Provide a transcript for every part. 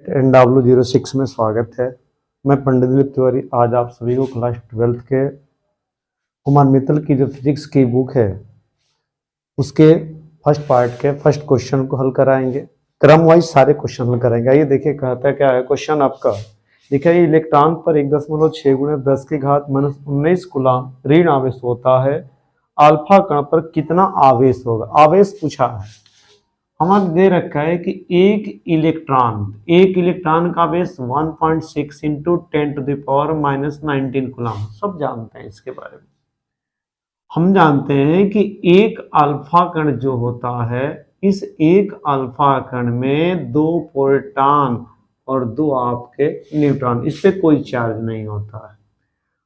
NW06 में स्वागत है। मैं पंडित दिलीप तिवारी आज आप सभी को क्लास 12th के कुमार मित्तल की जो फिजिक्स की बुक है उसके फर्स्ट पार्ट के फर्स्ट क्वेश्चन को हल कराएंगे। क्रम वाइज सारे क्वेश्चन हल कराएंगे। आइए देखिए कहता है क्या है क्वेश्चन आपका। देखिए इलेक्ट्रॉन पर 1.6 × 10⁻⁻19 कूलम ऋण आवेश होता है। अल्फा कण पर कितना आवेश होगा? आवेश पूछा है। हमारे दे रखा है कि एक इलेक्ट्रॉन का आवेश 1.6 इंटू 10⁻⁻19 कूलम। सब जानते हैं इसके बारे में। हम जानते हैं कि एक अल्फा कण जो होता है, इस एक अल्फा कण में 2 प्रोटॉन और 2 आपके न्यूट्रॉन, इस पे कोई चार्ज नहीं होता है।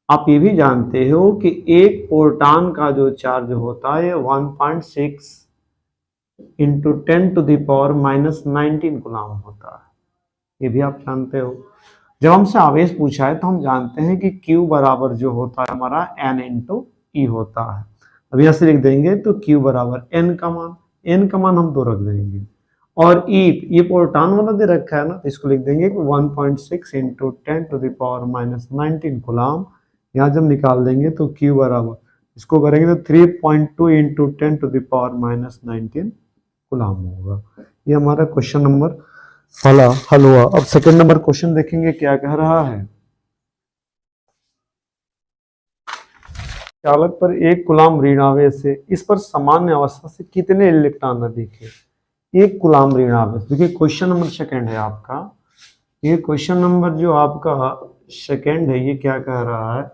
आप ये भी जानते हो कि एक प्रोटॉन का जो चार्ज होता है 1.6 इंटू 10⁻⁻19 कूलम होता है। ये भी आप जानते हो। जब हमसे आवेश पूछा है तो हम जानते हैं कि Q बराबर जो होता है हमारा N इंटू E होता है। अब यहाँ से लिख देंगे तो Q बराबर N का मान हम 2 रख देंगे और E ये प्रोटॉन वाला दे रखा है ना, इसको लिख देंगे कि 1.6 इंटू 10⁻⁻19 कूलम। यहाँ जब निकाल देंगे तो Q बराबर इसको करेंगे तो 3.2 इंटू 10⁻⁻19 कूलम होगा। ये हमारा क्वेश्चन नंबर हल हुआ। अब सेकंड नंबर क्वेश्चन देखेंगे क्या कह रहा है। चालक पर 1 कूलम ऋण आवेश है, इस पर सामान्य अवस्था से कितने इलेक्ट्रॉन अधिक है? 1 कूलम ऋण आवेश। देखिए क्वेश्चन नंबर सेकंड है आपका। ये क्वेश्चन नंबर जो आपका सेकंड है ये क्या कह रहा है,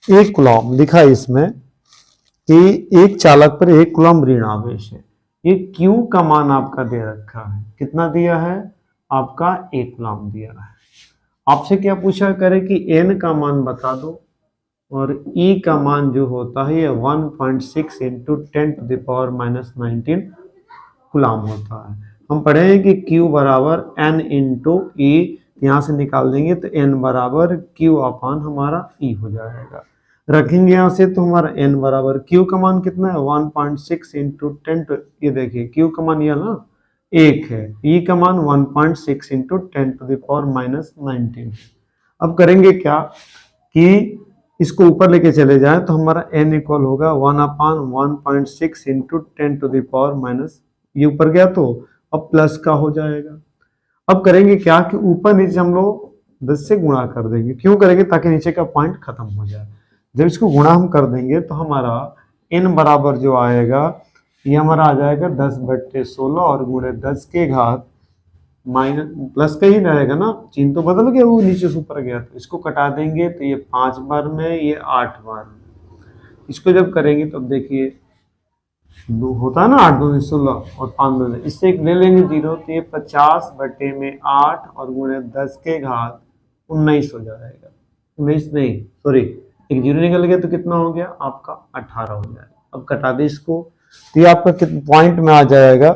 1 कूलम लिखा है इसमें कि एक चालक पर 1 कूलम ऋण आवेश है। ये Q का मान आपका दे रखा है। कितना दिया है? आपका 1 कूलम दिया है। आपसे क्या पूछा करे कि N का मान बता दो और E का मान जो होता है ये 1.6 इंटू 10⁻⁻19 कूलम होता है। हम पढ़े हैं कि Q बराबर N इंटू E, यहाँ से निकाल देंगे तो N बराबर Q अपान हमारा E हो जाएगा। रखेंगे यहाँ से तो हमारा N बराबर Q का मान कितना है 1.6 इंटू 10। ये देखिए Q का मान यह ना 1 है, E का मान 1.6 इंटू 10⁻⁻19। अब करेंगे क्या कि इसको ऊपर लेके चले जाए तो हमारा N इक्वल होगा 1/1.6 इंटू 10⁻⁻, ये ऊपर गया तो अब प्लस का हो जाएगा। अब करेंगे क्या कि ऊपर नीचे हम लोग 10 से गुणा कर देंगे। क्यों करेंगे? ताकि नीचे का पॉइंट खत्म हो जाए। जब इसको गुणा हम कर देंगे तो हमारा N बराबर जो आएगा ये हमारा आ जाएगा 10/16 और गुणे 10 के घात माइनस प्लस का ही रहेगा ना, चिन्ह तो बदल गया, वो नीचे से ऊपर गया। तो इसको कटा देंगे तो ये 5 बार में, ये 8 बार में। इसको जब करेंगे तो अब देखिए 2 होता है ना, 8 2 16 और 5 2, इससे एक ले लेंगे 0 तो ये 50/8 और गुणे 10 के घात 19 हो जाएगा। 19 नहीं सॉरी, एक 0 निकल गया तो कितना हो गया आपका 18 हो जाएगा। अब कटा दे इसको तो ये आपका कितना पॉइंट में आ जाएगा,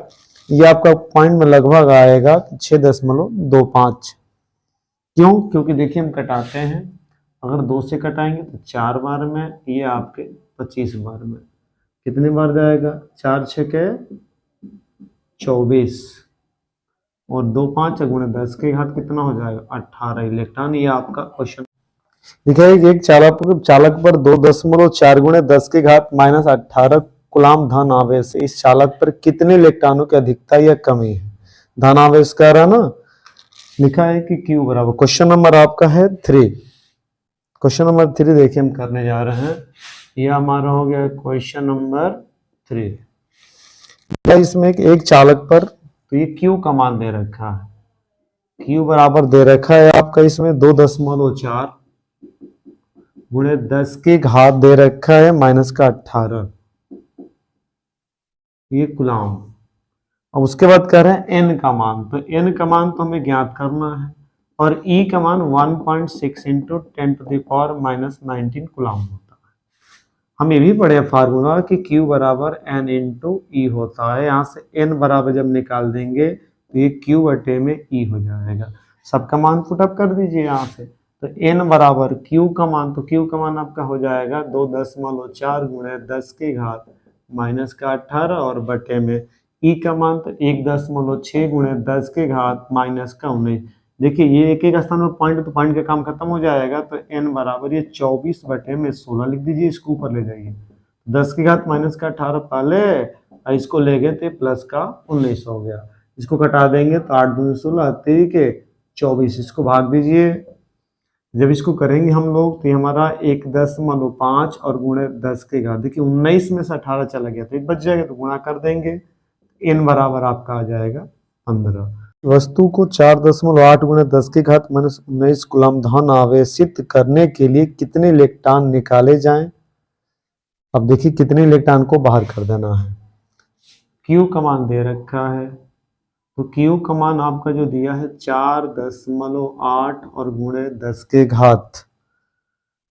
ये आपका पॉइंट में लगभग आएगा 6.25। क्यों? क्योंकि देखिए हम कटाते हैं, अगर 2 से कटाएंगे तो 4 बार में, ये आपके 25 बार में। कितने बार जाएगा? 4 6 के 24 और 2 5 गुणे 10 के घात कितना हो जाएगा 18 इलेक्ट्रॉन। ये आपका क्वेश्चन देखिए एक चालक पर 2.4 गुणे 10 के घात -18 कूलम धन आवेश है। इस चालक पर कितने इलेक्ट्रॉनों की अधिकता या कमी है? धन आवेश कह रहा ना, लिखा है कि Q बराबर। क्वेश्चन नंबर आपका है 3। क्वेश्चन नंबर 3 देखिए हम करने जा रहे हैं। यह हमारा हो गया क्वेश्चन नंबर 3। इसमें एक चालक पर तो ये Q का मान दे रखा है। Q बराबर दे रखा है आपका इसमें 2.4 गुणे 10 के घात दे रखा है -18, ये कूलम। अब उसके बाद कह रहे हैं N का मान, तो N का मान तो हमें ज्ञात करना है और E का मान 1.6 इंटू 10⁻⁻19 कूलम होता है। हम ये भी पढ़े फार्मूला कि Q बराबर N इंटू E होता है। यहाँ से N बराबर जब निकाल देंगे तो ये Q बटे में E हो जाएगा। सबका मान पुटअप कर दीजिए यहाँ से, तो N बराबर Q का मान, तो Q का मान आपका हो जाएगा 2.4 गुणे 10 के घात -18 और बटे में E का मान तो 1.6 गुणे 10 के घात -19। देखिए ये एक एक स्थान पर पॉइंट, तो पॉइंट का काम खत्म हो जाएगा, तो n बराबर ये 24/16 लिख दीजिए, इसको ऊपर ले जाइए। 10 की घात माइनस का 18 पहले, और इसको ले गए थे प्लस का 19 हो गया। इसको घटा देंगे तो 8 दूनी 16, 3 के 24, इसको भाग दीजिए। जब इसको करेंगे हम लोग तो ये हमारा 1.5 और गुणे 10 की घात, देखिए 19 में से 18 चला गया तो एक बच जाएगा, तो गुणा कर देंगे, n बराबर आपका आ जाएगा 15। वस्तु को 4.8 गुणे 10 की घात माइनस 19 कूलम धन आवेशित करने के लिए कितने इलेक्ट्रॉन निकाले जाएं। अब देखिए कितने इलेक्ट्रॉन को बाहर कर देना है। Q कमान दे रखा है, तो Q कमान आपका जो दिया है 4.8 और गुणे 10 के घात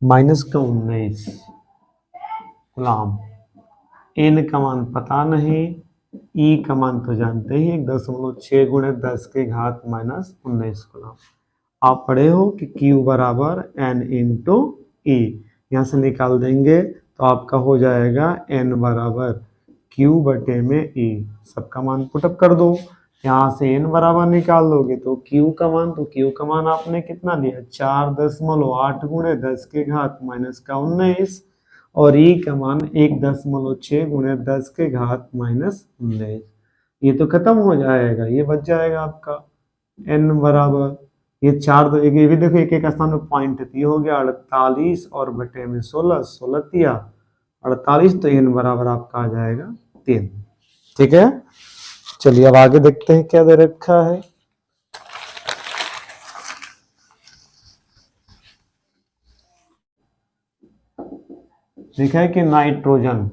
माइनस का 19 गुलाम। N कमान पता नहीं, E कमान तो जानते ही 1.6 गुणे 10 के घात माइनस 19 गुलाम। आप पढ़े हो कि Q बराबर N इंटू E, यहाँ से निकाल देंगे तो आपका हो जाएगा N बराबर Q बटे में E, सबका मान पुटअप कर दो। यहाँ से n बराबर निकाल दोगे तो Q का मान आपने कितना लिया 4.8 गुणे 10 के घात माइनस का 19, और E का मान 1.6 गुणे 10 के घात माइनस 19। ये तो खत्म हो जाएगा, ये बच जाएगा आपका n बराबर ये 4, ये भी देखो एक एक स्थान में पॉइंट है, ये हो गया 48 और बटे में 16, 16 तिया 48, तो n बराबर आपका आ जाएगा 3। ठीक है, चलिए अब आगे देखते हैं क्या दे रखा है। देखा है कि नाइट्रोजन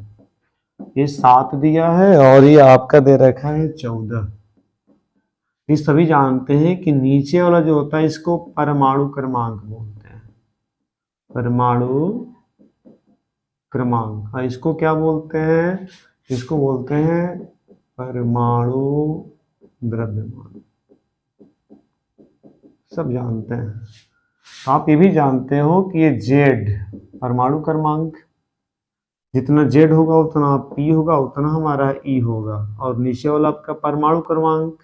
ये 7 दिया है और ये आपका दे रखा है 14। ये सभी जानते हैं कि नीचे वाला जो होता है इसको परमाणु क्रमांक बोलते हैं, परमाणु क्रमांक। और इसको क्या बोलते हैं, इसको बोलते हैं परमाणु द्रव्यमान, सब जानते हैं। तो आप ये भी जानते हो कि ये जेड परमाणु क्रमांक, जितना जेड होगा उतना पी होगा, उतना हमारा ई होगा, और नीचे वाला आपका परमाणु क्रमांक,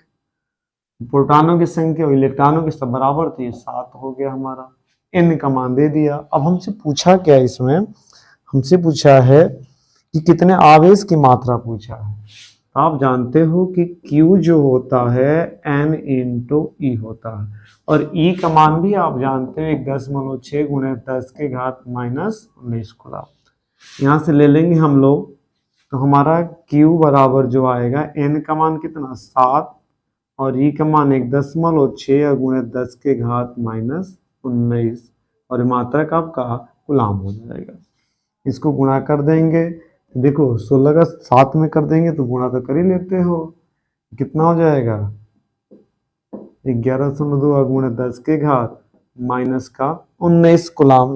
प्रोटॉनों की संख्या और इलेक्ट्रॉनों की सब बराबर, तो ये 7 हो गया हमारा। n का मान दे दिया। अब हमसे पूछा क्या, इसमें हमसे पूछा है कि कितने आवेश की मात्रा पूछा है। आप जानते हो कि Q जो होता है N इंटू ई होता है, और E का मान भी आप जानते हो 1.6 गुणे 10 के घात माइनस 19 गुना। यहाँ से ले लेंगे हम लोग, तो हमारा Q बराबर जो आएगा N का मान कितना 7 और E का मान 1.6 गुणे 10 के घात माइनस 19, और मात्रा का आपका गुलाम हो जाएगा। इसको गुणा कर देंगे, देखो 16 का 7 में कर देंगे तो गुणा तो कर ही लेते हो, कितना हो जाएगा 1102 गुणे 10 के घात माइनस का 19 गुलाम।